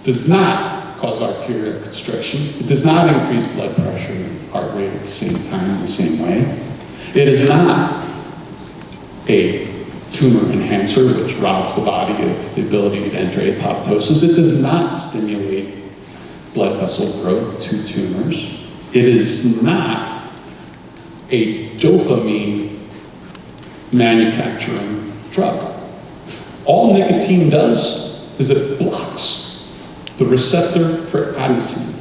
does not cause arterial constriction. It does not increase blood pressure and heart rate at the same time in the same way. It is not a tumor enhancer, which robs the body of the ability to enter apoptosis. It does not stimulate blood vessel growth to tumors. It is not a dopamine manufacturing drug. All nicotine does is it blocks the receptor for adenosine.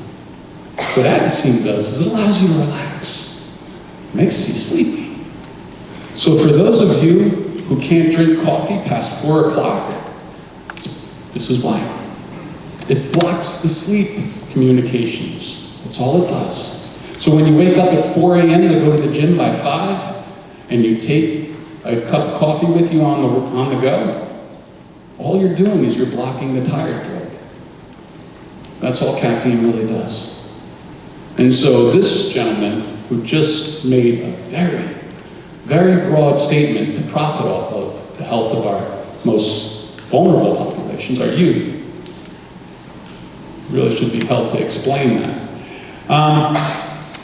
What adenosine does is it allows you to relax. It makes you sleepy. So for those of you who can't drink coffee past 4 o'clock, this is why. It blocks the sleep communications. That's all it does. So when you wake up at 4 a.m. to go to the gym by 5, and you take a cup of coffee with you on the go, all you're doing is you're blocking the tired drug. That's all caffeine really does. And so this gentleman who just made a very, very broad statement to profit off of the health of our most vulnerable populations, our youth, really should be held to explain that.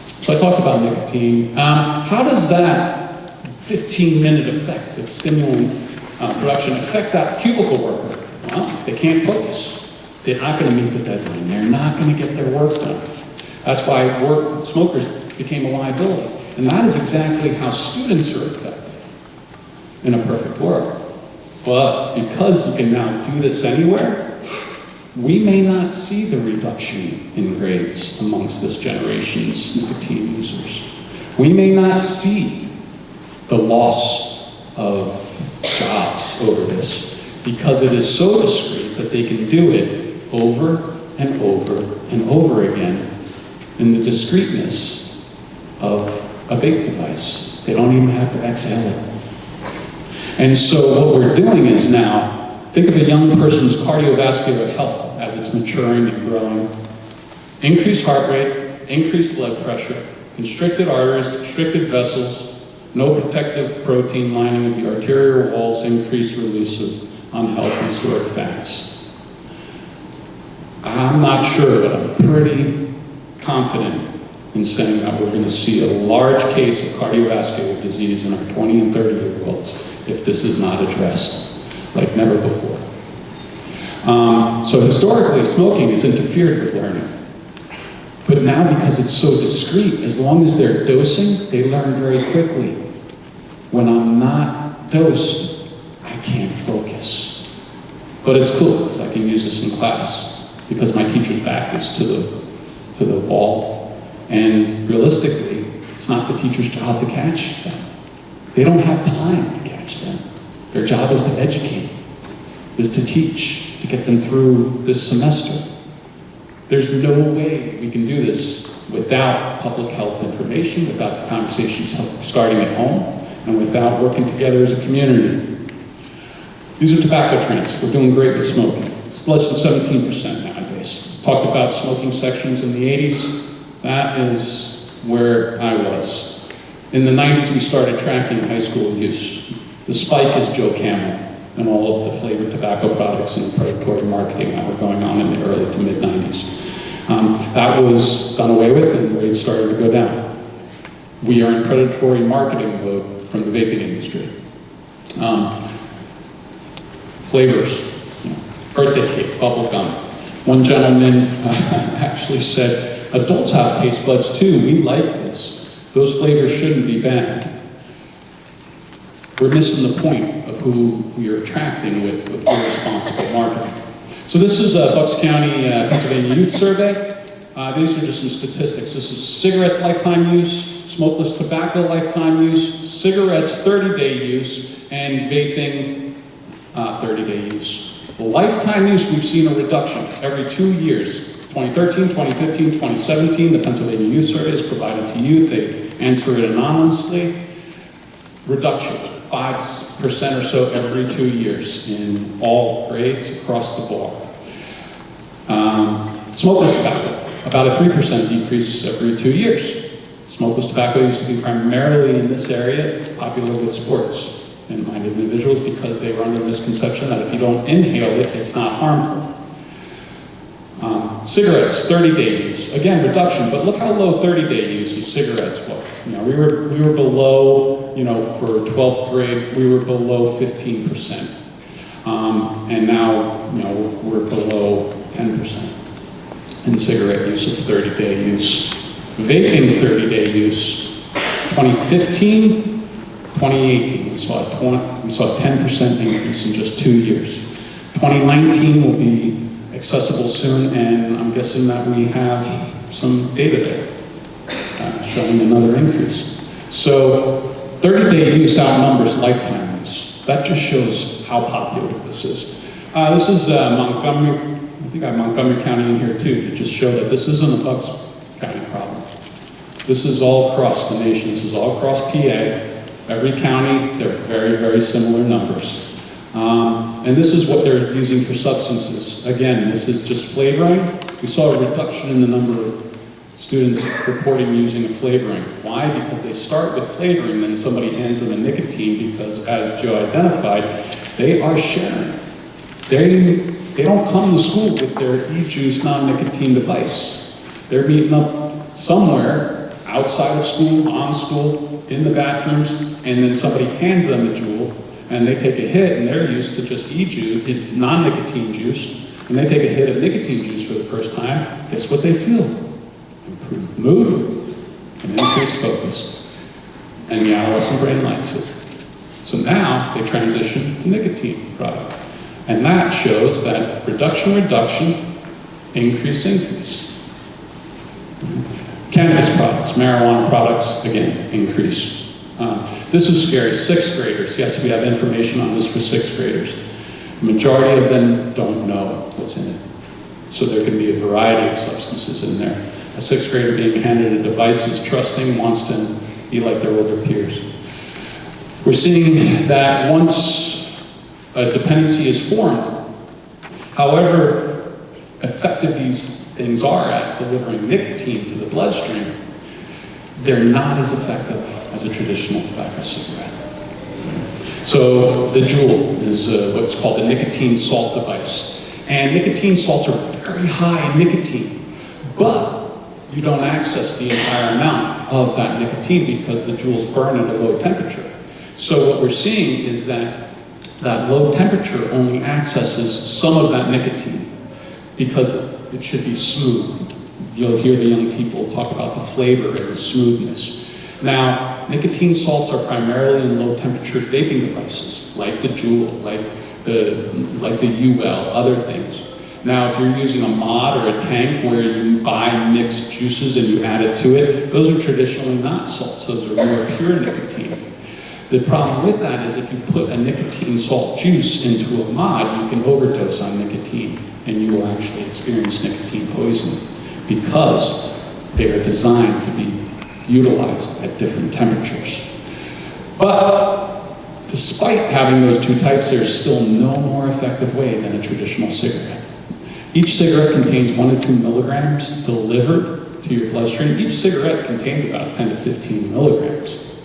So I talked about nicotine. How does that 15-minute effect of stimulant production affect that cubicle worker? Well, they can't focus. They're not going to meet the deadline. They're not going to get their work done. That's why smokers became a liability. And that is exactly how students are affected in a perfect world. But because you can now do this anywhere, we may not see the reduction in grades amongst this generation's nicotine users. We may not see the loss of jobs over this because it is so discreet that they can do it over and over and over again in the discreteness of a vape device. They don't even have to exhale it. And so what we're doing is now, think of a young person's cardiovascular health as it's maturing and growing. Increased heart rate, increased blood pressure, constricted arteries, constricted vessels, no protective protein lining of the arterial walls, increased release of unhealthy stored fats. I'm not sure, but I'm pretty confident in saying that we're going to see a large case of cardiovascular disease in our 20 and 30-year-olds if this is not addressed like never before. So historically, smoking has interfered with learning. But now, because it's so discreet, as long as they're dosing, they learn very quickly. When I'm not dosed, I can't focus. But it's cool, because I can use this in class, because my teacher's back is to the wall. And realistically, it's not the teacher's job to catch them. They don't have time to catch them. Their job is to educate, is to teach, to get them through this semester. There's no way we can do this without public health information, without the conversations starting at home, and without working together as a community. These are tobacco trends. We're doing great with smoking. It's less than 17% nowadays. Talked about smoking sections in the 80s. That is where I was. In the 90s, we started tracking high school use. The spike is Joe Camel and all of the flavored tobacco products and predatory marketing that were going on in the early to mid-90s. That was done away with and rates started to go down. We are in predatory marketing mode from the vaping industry. Flavors, birthday cake, bubble gum. One gentleman actually said, adults have taste buds too, we like this. Those flavors shouldn't be banned. We're missing the point of who we are attracting with irresponsible marketing. So this is a Bucks County, Pennsylvania Youth Survey. These are just some statistics. This is cigarettes lifetime use, smokeless tobacco lifetime use, cigarettes 30-day use, and vaping 30-day use. The lifetime use, we've seen a reduction every 2 years. 2013, 2015, 2017, the Pennsylvania Youth Survey is provided to youth. They answer it anonymously. Reduction, 5% or so every 2 years in all grades across the board. Smokeless tobacco, about a 3% decrease every 2 years. Smokeless tobacco used to be primarily in this area, popular with sports-minded individuals because they were under the misconception that if you don't inhale it, it's not harmful. Cigarettes, 30-day use. Again, reduction, but look how low 30-day use of cigarettes was. You know, we were below, you know, for 12th grade, we were below 15%. And now, you know, we're below 10% in cigarette use of 30-day use. Vaping 30-day use, 2015, 2018, we saw a 10% increase in just 2 years. 2019 will be accessible soon, and I'm guessing that we have some data there showing another increase. So 30-day use outnumbers lifetime use. That just shows how popular this is. This is Montgomery, I think I have Montgomery County in here too, to just show that this isn't a Bucks County problem. This is all across the nation. This is all across PA. Every county, they're very, very similar numbers. And this is what they're using for substances. Again, this is just flavoring. We saw a reduction in the number of students reporting using a flavoring. Why? Because they start with flavoring, then somebody hands them a nicotine, because as Joe identified, they are sharing. They don't come to school with their e-juice non-nicotine device. They're meeting up somewhere outside of school, on school, in the bathrooms, and then somebody hands them a Juul, and they take a hit, and they're used to just e-juice, non-nicotine juice, and they take a hit of nicotine juice for the first time. Guess what they feel? Improved mood and increased focus. And the adolescent brain likes it. So now they transition to nicotine product. And that shows that reduction, increase. Cannabis products, marijuana products, again, increase. This is scary. 6th graders, yes, we have information on this for 6th graders. The majority of them don't know what's in it. So there can be a variety of substances in there. A 6th grader being handed a device is trusting, wants to be like their older peers. We're seeing that once a dependency is formed, however effective these things are at delivering nicotine to the bloodstream, they're not as effective as a traditional tobacco cigarette. So the Juul is what's called a nicotine salt device. And nicotine salts are very high in nicotine, but you don't access the entire amount of that nicotine because the Juuls burn at a low temperature. So what we're seeing is that that low temperature only accesses some of that nicotine because it should be smooth. You'll hear the young people talk about the flavor and the smoothness. Now, nicotine salts are primarily in low temperature vaping devices, like the Juul, like the UL, other things. Now, if you're using a mod or a tank where you buy mixed juices and you add it to it, those are traditionally not salts. Those are more pure nicotine. The problem with that is if you put a nicotine salt juice into a mod, you can overdose on nicotine and you will actually experience nicotine poisoning because they are designed to be utilized at different temperatures. But despite having those two types, there's still no more effective way than a traditional cigarette. Each cigarette contains 1 to 2 milligrams delivered to your bloodstream. Each cigarette contains about 10 to 15 milligrams.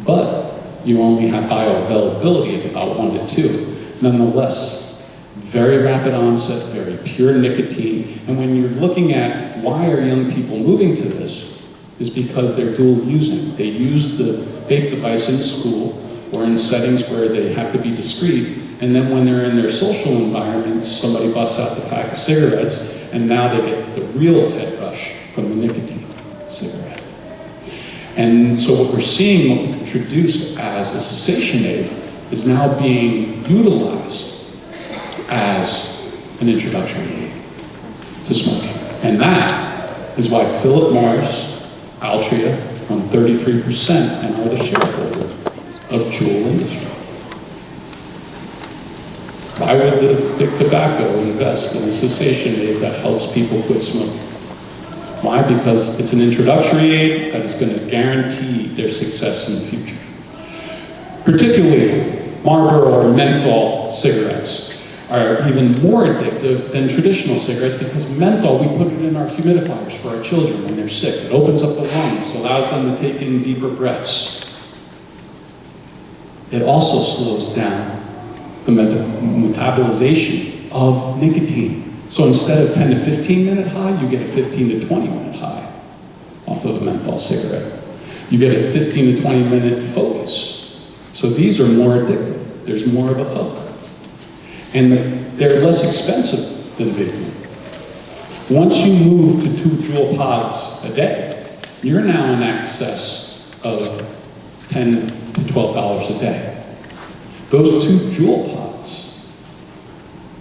But you only have bioavailability of about 1 to 2. Nonetheless, very rapid onset, very pure nicotine. And when you're looking at why are young people moving to this, is because they're dual using. They use the vape device in school or in settings where they have to be discreet. And then when they're in their social environments, somebody busts out the pack of cigarettes, and now they get the real head rush from the nicotine cigarette. And so what we're seeing, what was introduced as a cessation aid, is now being utilized as an introductory aid to smoking. And that is why Philip Morris, Altria, own 33% and are the shareholder of Juul Industries. Why would the big tobacco invest in a cessation aid that helps people quit smoking? Why? Because it's an introductory aid that is going to guarantee their success in the future. Particularly, Marlboro or menthol cigarettes are even more addictive than traditional cigarettes because menthol, we put it in our humidifiers for our children when they're sick. It opens up the lungs, allows them to take in deeper breaths. It also slows down the metabolization of nicotine. So instead of 10 to 15 minute high, you get a 15 to 20 minute high off of a menthol cigarette. You get a 15 to 20 minute focus. So these are more addictive. There's more of a hook. And they're less expensive than vaping. Once you move to 2 Juul pods a day, you're now in excess of $10 to $12 a day. Those 2 Juul pods,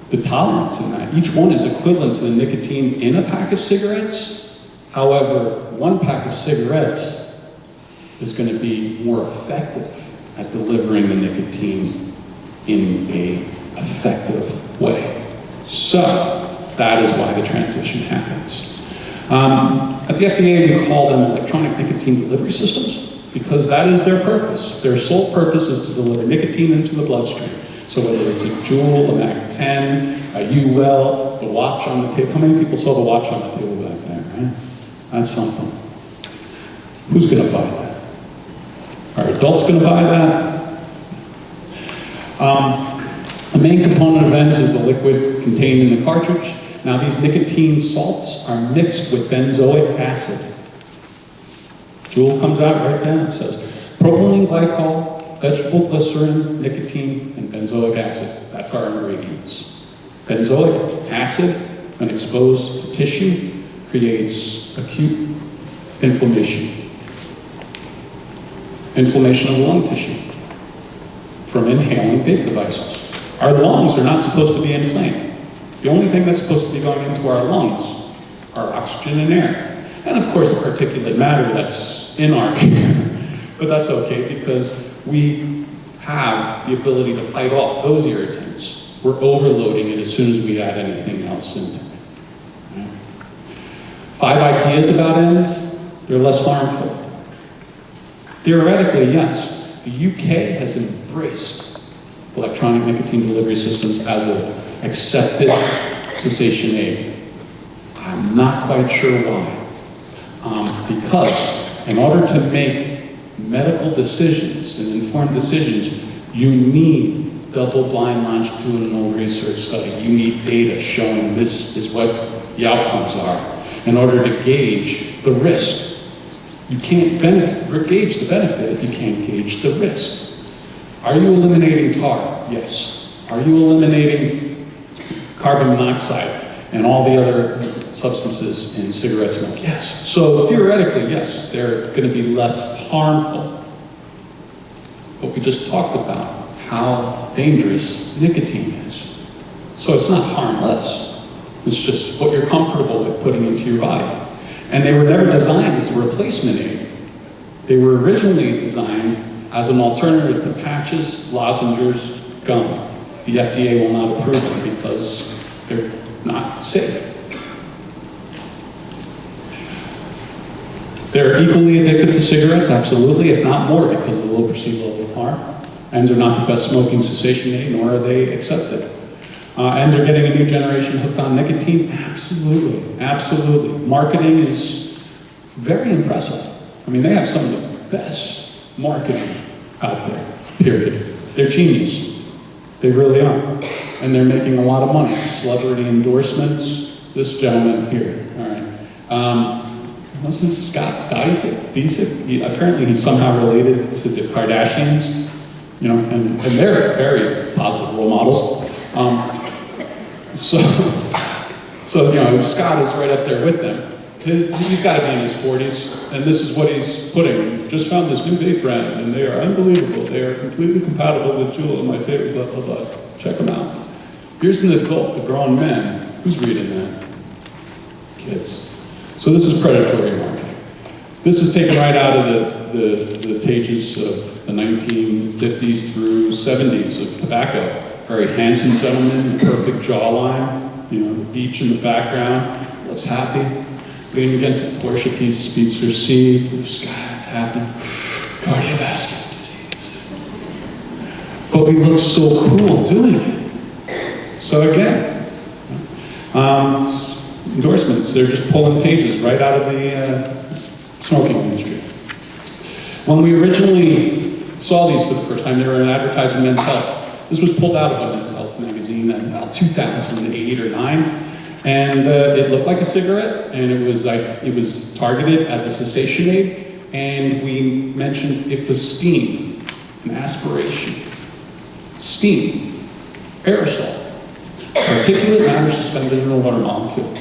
the tolerance in that, each one is equivalent to the nicotine in a pack of cigarettes. However, 1 pack of cigarettes is going to be more effective at delivering the nicotine in a effective way. So, that is why the transition happens. At the FDA, we call them electronic nicotine delivery systems because that is their purpose. Their sole purpose is to deliver nicotine into the bloodstream. So whether it's a Juul, a MAC-10, a UL, the watch on the table. How many people saw the watch on the table back there, right? That's something. Who's going to buy that? Are adults going to buy that? The main component of ENDS is the liquid contained in the cartridge. Now these nicotine salts are mixed with benzoic acid. Juul comes out right down, it says propylene glycol, vegetable glycerin, nicotine, and benzoic acid. That's our ingredients. Benzoic acid, when exposed to tissue, creates acute inflammation. Inflammation of lung tissue from inhaling vape devices. Our lungs are not supposed to be inflamed. The only thing that's supposed to be going into our lungs are oxygen and air. And of course the particulate matter that's in our air. But that's okay because we have the ability to fight off those irritants. We're overloading it as soon as we add anything else into it. Right? 5 ideas about ENDS, they're less harmful. Theoretically, yes, the UK has embraced electronic nicotine delivery systems as an accepted cessation aid. I'm not quite sure why. Because in order to make medical decisions and informed decisions, you need double-blind longitudinal research study. You need data showing this is what the outcomes are in order to gauge the risk. You can't gauge the benefit if you can't gauge the risk. Are you eliminating tar? Yes. Are you eliminating carbon monoxide and all the other substances in cigarette smoke? Yes. So theoretically, yes, they're going to be less harmful. But we just talked about how dangerous nicotine is. So it's not harmless. It's just what you're comfortable with putting into your body. And they were never designed as a replacement aid. They were originally designed as an alternative to patches, lozenges, gum. The FDA will not approve them because they're not safe. They're equally addictive to cigarettes, absolutely, if not more, because of the low perceived level of harm. ENDS are not the best smoking cessation aid, nor are they accepted. ENDS are getting a new generation hooked on nicotine, absolutely, absolutely. Marketing is very impressive. I mean, they have some of the best marketing out there, period. They're genius. They really are. And they're making a lot of money. Celebrity endorsements, this gentleman here, all right. Wasn't Scott Disick? Apparently he's somehow related to the Kardashians, you know, and they're very positive role models. So, you know, Scott is right up there with them. He's got to be in his 40s, and this is what he's putting. Just found this new vape brand, and they are unbelievable. They are completely compatible with Juul, my favorite, blah, blah, blah. Check them out. Here's an adult, a grown man. Who's reading that? Kids. So this is predatory marketing. This is taken right out of the pages of the 1950s through 70s of tobacco. Very handsome gentleman, perfect jawline, you know, the beach in the background, looks happy. Leaning against the Porsche piece, Speedster C, blue skies, happy, cardiovascular disease. But we look so cool doing it. So again, endorsements, they're just pulling pages right out of the smoking industry. When we originally saw these for the first time, they were advertising Men's Health. This was pulled out of a Men's Health magazine in about 2008 or 9. And it looked like a cigarette, and it was targeted as a cessation aid, and we mentioned it was steam, an aspiration. Steam, aerosol, particulate matter suspended in a water molecule.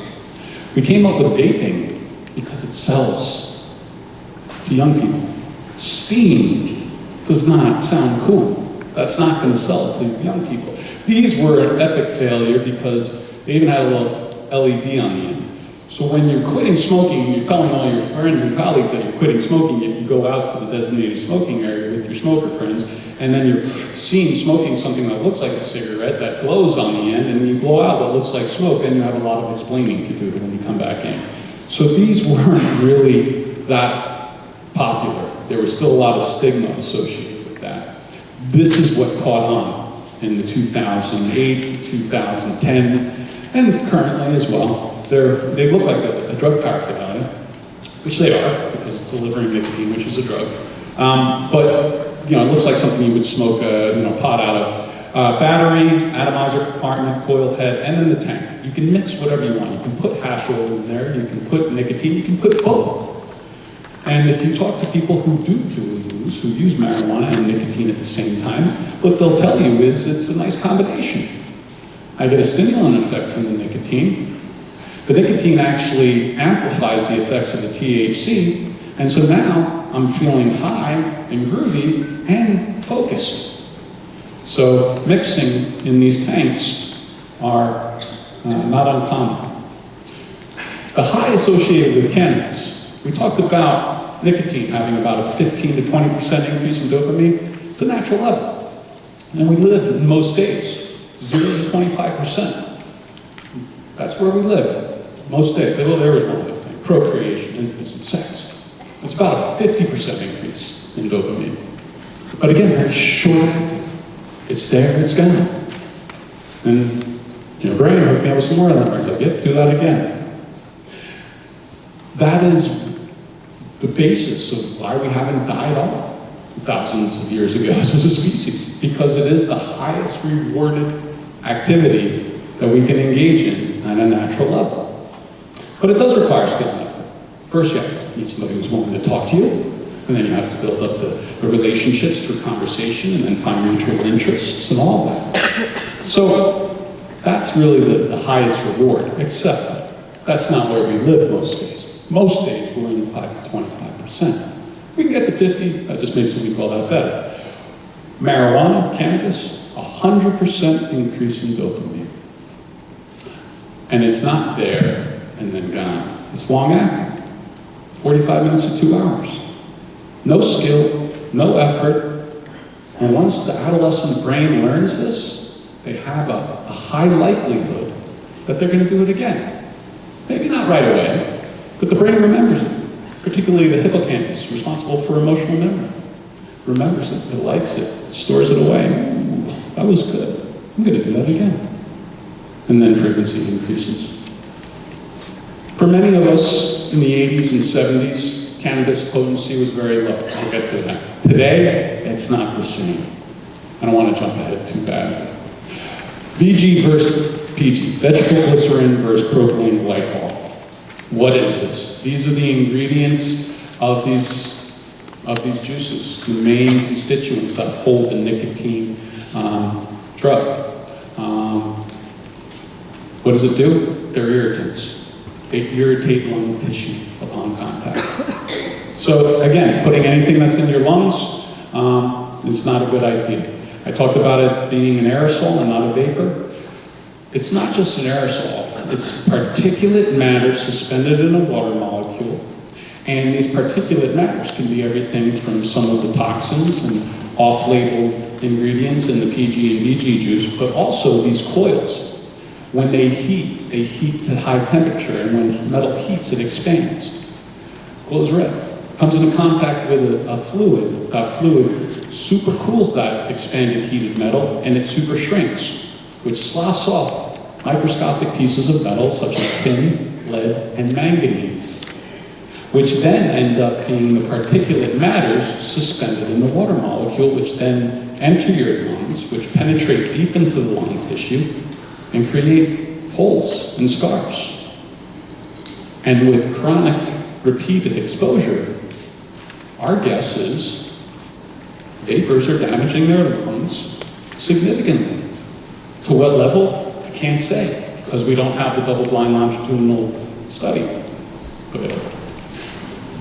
We came up with vaping because it sells to young people. Steam does not sound cool. That's not going to sell to young people. These were an epic failure because they even had a little LED on the end. So when you're quitting smoking and you're telling all your friends and colleagues that you're quitting smoking, yet you go out to the designated smoking area with your smoker friends, and then you're seen smoking something that looks like a cigarette that glows on the end, and you blow out what looks like smoke, and you have a lot of explaining to do when you come back in. So these weren't really that popular. There was still a lot of stigma associated with that. This is what caught on in the 2008 to 2010, and currently as well. They look like a drug paraphernalia, which they are, because it's delivering nicotine, which is a drug. But it looks like something you would smoke a pot out of. Battery, atomizer compartment, coil head, and then the tank. You can mix whatever you want. You can put hash oil in there, you can put nicotine, you can put both. And if you talk to people who who use marijuana and nicotine at the same time, what they'll tell you is it's a nice combination. I get a stimulant effect from the nicotine. The nicotine actually amplifies the effects of the THC, and so now I'm feeling high and groovy and focused. So mixing in these tanks are not uncommon. The high associated with cannabis, we talked about nicotine having about a 15 to 20% increase in dopamine. It's a natural level. And we live in most days, 0 to 25%. That's where we live. Most days. Well, there is one other thing. Procreation, intimacy, sex. It's about a 50% increase in dopamine. But again, very short-acting. It's there, it's gone. And your brain hooked me up with some more of that. It's like, yep, do that again. That is the basis of why we haven't died off thousands of years ago as a species, because it is the highest rewarded activity that we can engage in at a natural level. But it does require skill and effort. First, you have to meet somebody who's willing to talk to you, and then you have to build up the relationships through conversation, and then find mutual interests and all of that. So that's really the highest reward, except that's not where we live most days. Most days, we're in the 5 to 25%. We can get to 50, that just makes what we call that better. Marijuana, cannabis, 100% increase in dopamine. And it's not there and then gone. It's long acting, 45 minutes to 2 hours. No skill, no effort. And once the adolescent brain learns this, they have a high likelihood that they're going to do it again. Maybe not right away, but the brain remembers it. Particularly the hippocampus, responsible for emotional memory. Remembers it, it likes it, stores it away. Ooh, that was good. I'm going to do that again. And then frequency increases. For many of us in the 80s and 70s, cannabis potency was very low. I'll get to that. Today, it's not the same. I don't want to jump ahead too bad. VG versus PG, vegetable glycerin versus propylene glycol. What is this? These are the ingredients of these juices, the main constituents that hold the nicotine drug. What does it do? They're irritants. They irritate lung tissue upon contact. So again, putting anything that's in your lungs is not a good idea. I talked about it being an aerosol and not a vapor. It's not just an aerosol. It's particulate matter suspended in a water molecule. And these particulate matters can be everything from some of the toxins and off-label ingredients in the PG and VG juice, but also these coils. When they heat to high temperature, and when metal heats, it expands. Glows red. Comes into contact with a fluid. That fluid super cools that expanded heated metal, and it super shrinks, which sloughs off microscopic pieces of metal such as tin, lead, and manganese, which then end up being the particulate matters suspended in the water molecule, which then enter your lungs, which penetrate deep into the lung tissue and create holes and scars. And with chronic, repeated exposure, our guess is vapors are damaging their lungs significantly. To what level? I can't say, because we don't have the double-blind longitudinal study available.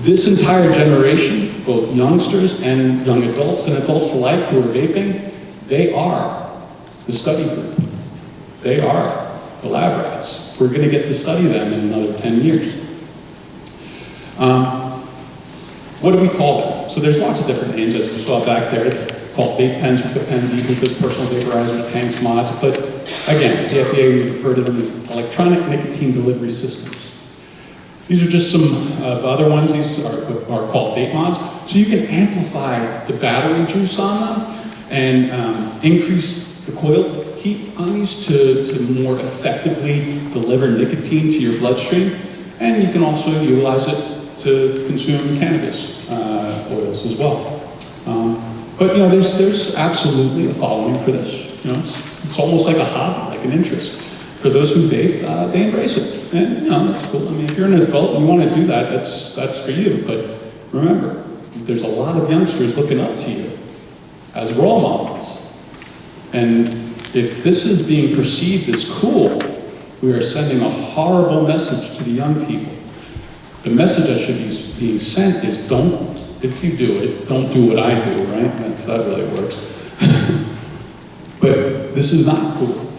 This entire generation, both youngsters and young adults and adults alike who are vaping, they are the study group. They are the lab rats. We're going to get to study them in another 10 years. What do we call them? So there's lots of different names, as you saw back there, called vape pens, vape pens, e-hookahs, personal vaporizers, tanks, mods. But again, the FDA, we refer to them as electronic nicotine delivery systems. These are just some other ones. These are called vape mods. So you can amplify the battery juice on them and increase the coil heat on these to more effectively deliver nicotine to your bloodstream. And you can also utilize it to consume cannabis oils as well. But there's absolutely a following for this. It's almost like a hobby, like an interest. For those who vape, they embrace it, and that's cool. I mean, if you're an adult and you want to do that, that's for you. But remember, there's a lot of youngsters looking up to you as role models, and if this is being perceived as cool, we are sending a horrible message to the young people. The message that should be being sent is don't, if you do it, don't do what I do, right? Because that really works. But this is not cool.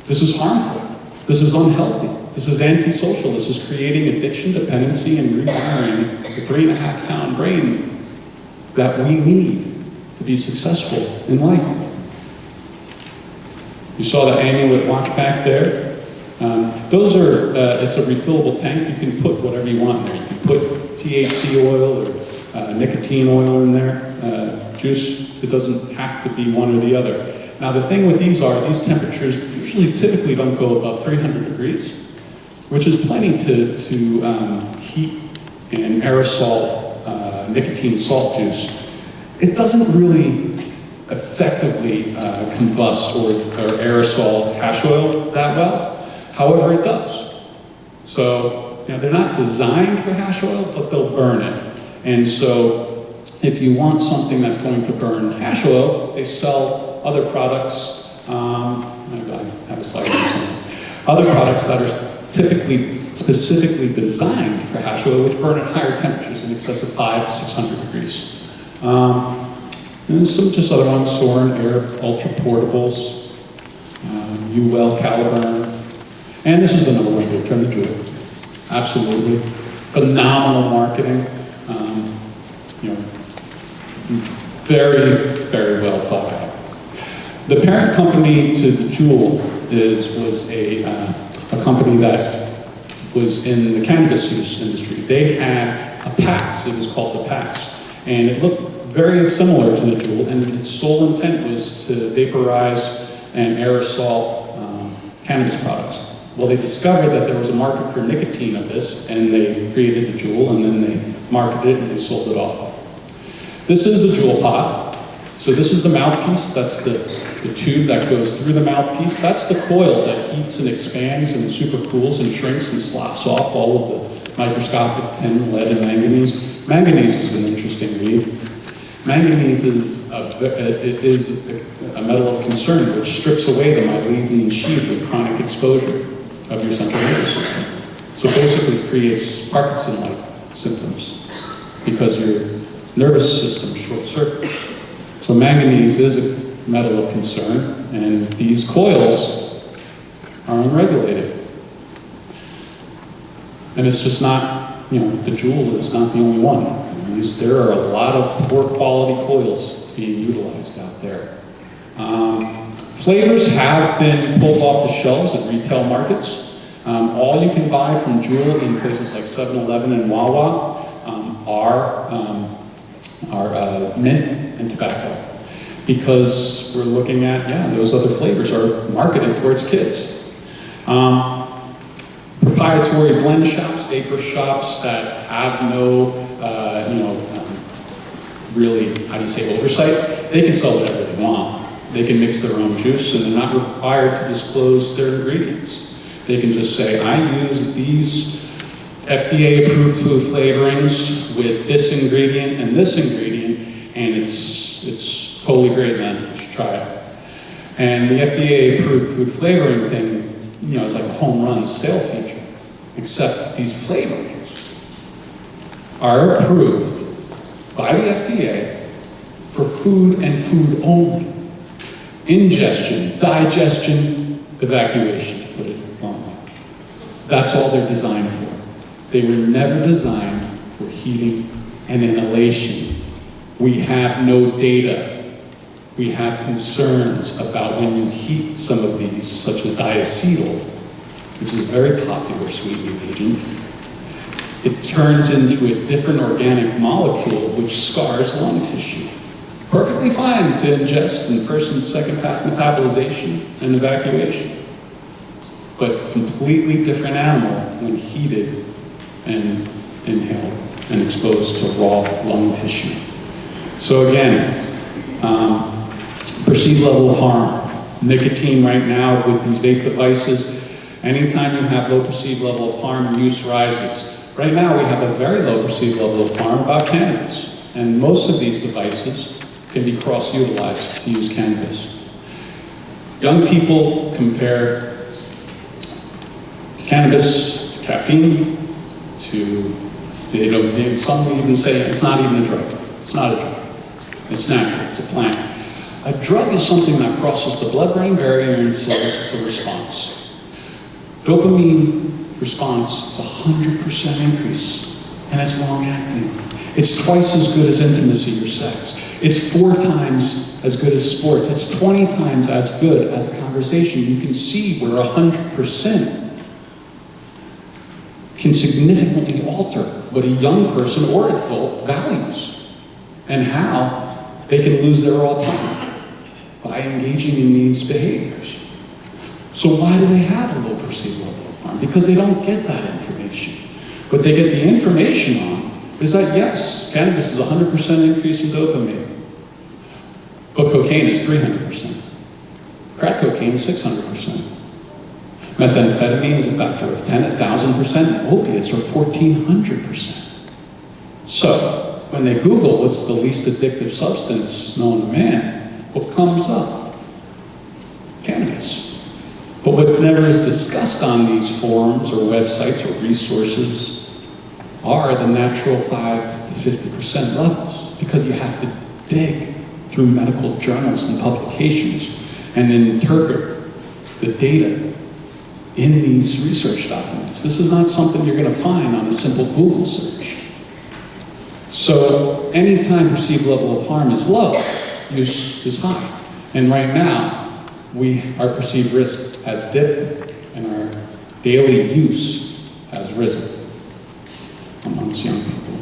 This is harmful. This is unhealthy. This is antisocial. This is creating addiction, dependency, and rewiring the 3.5-pound brain that we need to be successful in life. You saw the amulet watch back there. Those are, it's a refillable tank. You can put whatever you want in there. You can put THC oil or nicotine oil in there, juice. It doesn't have to be one or the other. Now the thing with these are, these temperatures typically don't go above 300 degrees, which is plenty to heat an aerosol nicotine salt juice. It doesn't really effectively combust or aerosol hash oil that well. However, it does. So they're not designed for hash oil, but they'll burn it. And so if you want something that's going to burn hash oil, they sell other products, I have a slide here. Other products that are typically specifically designed for hash oil, which burn at higher temperatures in excess of 500 to 600 degrees. And some just other ones, Soren, Air, Ultra Portables, UL, Caliburn. And this is the number one vape trend, the Juul. Absolutely. Phenomenal marketing. Very, very well thought out. The parent company to the Juul was a company that was in the cannabis use industry. They had a PAX, it was called the PAX, and it looked very similar to the Juul, and its sole intent was to vaporize and aerosol cannabis products. Well, they discovered that there was a market for nicotine of this, and they created the Juul, and then they marketed it and they sold it off. This is the Juul pod. So this is the mouthpiece. That's the tube that goes through the mouthpiece. That's the coil that heats and expands and super cools and shrinks and slops off all of the microscopic tin, lead, and manganese. Manganese is an interesting read. Manganese is a metal of concern which strips away the myelin sheath with chronic exposure of your central nervous system. So basically creates Parkinson-like symptoms because your nervous system short-circuits. So manganese is a metal of concern, and these coils are unregulated. And it's just not, the Juul is not the only one. There are a lot of poor quality coils being utilized out there. Flavors have been pulled off the shelves at retail markets. All you can buy from Juul in places like 7-Eleven and Wawa are mint and tobacco. Because we're looking at, those other flavors are marketed towards kids. Proprietary blend shops, vapor shops that have no, really, oversight, they can sell whatever they want. They can mix their own juice and they're not required to disclose their ingredients. They can just say, I use these FDA-approved food flavorings with this ingredient, and it's totally great, man. You should try it. And the FDA-approved food flavoring thing, you know, is like a home run sale feature, except these flavorings are approved by the FDA for food and food only. Ingestion, digestion, evacuation, to put it bluntly. That's all they're designed for. They were never designed for heating and inhalation. We have no data. We have concerns about when you heat some of these, such as diacetyl, which is a very popular sweetening agent, it turns into a different organic molecule which scars lung tissue. Perfectly fine to ingest in first and second pass metabolization and evacuation, but completely different animal when heated and inhaled and exposed to raw lung tissue. So again, perceived level of harm. Nicotine right now with these vape devices, anytime you have low perceived level of harm, use rises. Right now we have a very low perceived level of harm about cannabis. And most of these devices can be cross-utilized to use cannabis. Young people compare cannabis to caffeine, some even say it's not even a drug. It's not a drug. It's natural, it's a plant. A drug is something that crosses the blood-brain barrier and elicits a response. Dopamine response is 100% increase, and it's long-acting. It's twice as good as intimacy or sex. It's 4 times as good as sports. It's 20 times as good as a conversation. You can see where 100% can significantly alter what a young person or adult values and how they can lose their autonomy by engaging in these behaviors. So why do they have a low perceived level of harm? Because they don't get that information. What they get the information on is that yes, cannabis is 100% increase in dopamine, but cocaine is 300%. Crack cocaine is 600%. Methamphetamine is a factor of 10, 1,000%, and opiates are 1,400%. So, when they Google what's the least addictive substance known to man, what comes up? Cannabis. But what never is discussed on these forums or websites or resources are the natural 5 to 50% levels, because you have to dig through medical journals and publications and interpret the data in these research documents. This is not something you're going to find on a simple Google search. So anytime perceived level of harm is low, use is high. And right now, our perceived risk has dipped and our daily use has risen amongst young people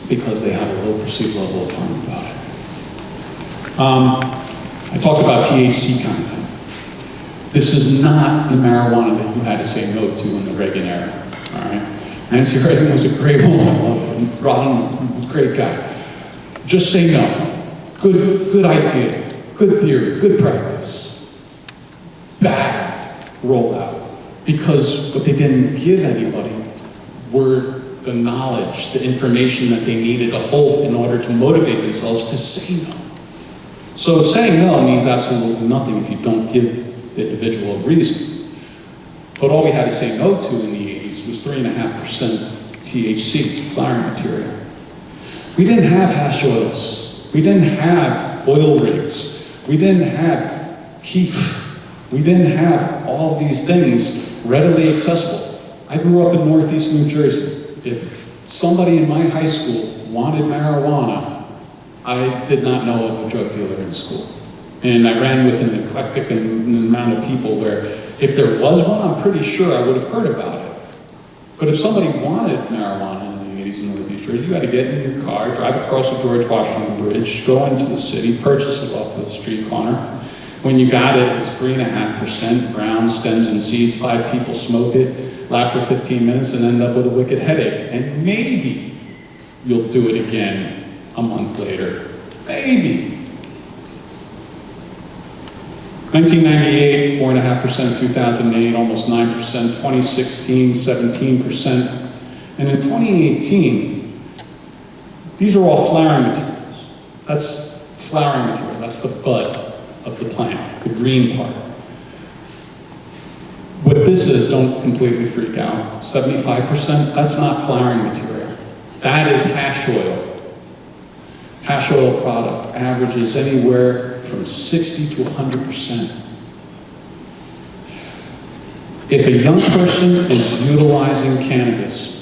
because they have a low perceived level of harm about it. I talked about THC content. This is not the marijuana that you had to say no to in the Reagan era, all right? Nancy Reagan was a great woman, I loved her. Ron was a great guy. Just say no. Good idea, good theory, good practice. Bad rollout, because what they didn't give anybody were the knowledge, the information that they needed to hold in order to motivate themselves to say no. So saying no means absolutely nothing if you don't give the individual a reason. But all we had to say no to in the 80s was 3.5% THC, flower material. We didn't have hash oils. We didn't have oil rigs. We didn't have keef. We didn't have all these things readily accessible. I grew up in Northeast New Jersey. If somebody in my high school wanted marijuana, I did not know of a drug dealer in school. And I ran with an eclectic amount of people where if there was one, I'm pretty sure I would have heard about it. But if somebody wanted marijuana in the 80s in Northeast Jersey, you had to get in your car, drive across the George Washington Bridge, go into the city, purchase it off the street corner. When you got it, it was 3.5%, brown stems and seeds, 5 people smoke it, laugh for 15 minutes, and end up with a wicked headache. And maybe you'll do it again a month later. Maybe. 1998, 4.5%, 2008, almost 9%, 2016, 17%, and in 2018, these are all flowering materials. That's flowering material, that's the bud of the plant, the green part. What this is, don't completely freak out, 75%, that's not flowering material. That is hash oil. Hash oil product averages anywhere from 60 to 100%. If a young person is utilizing cannabis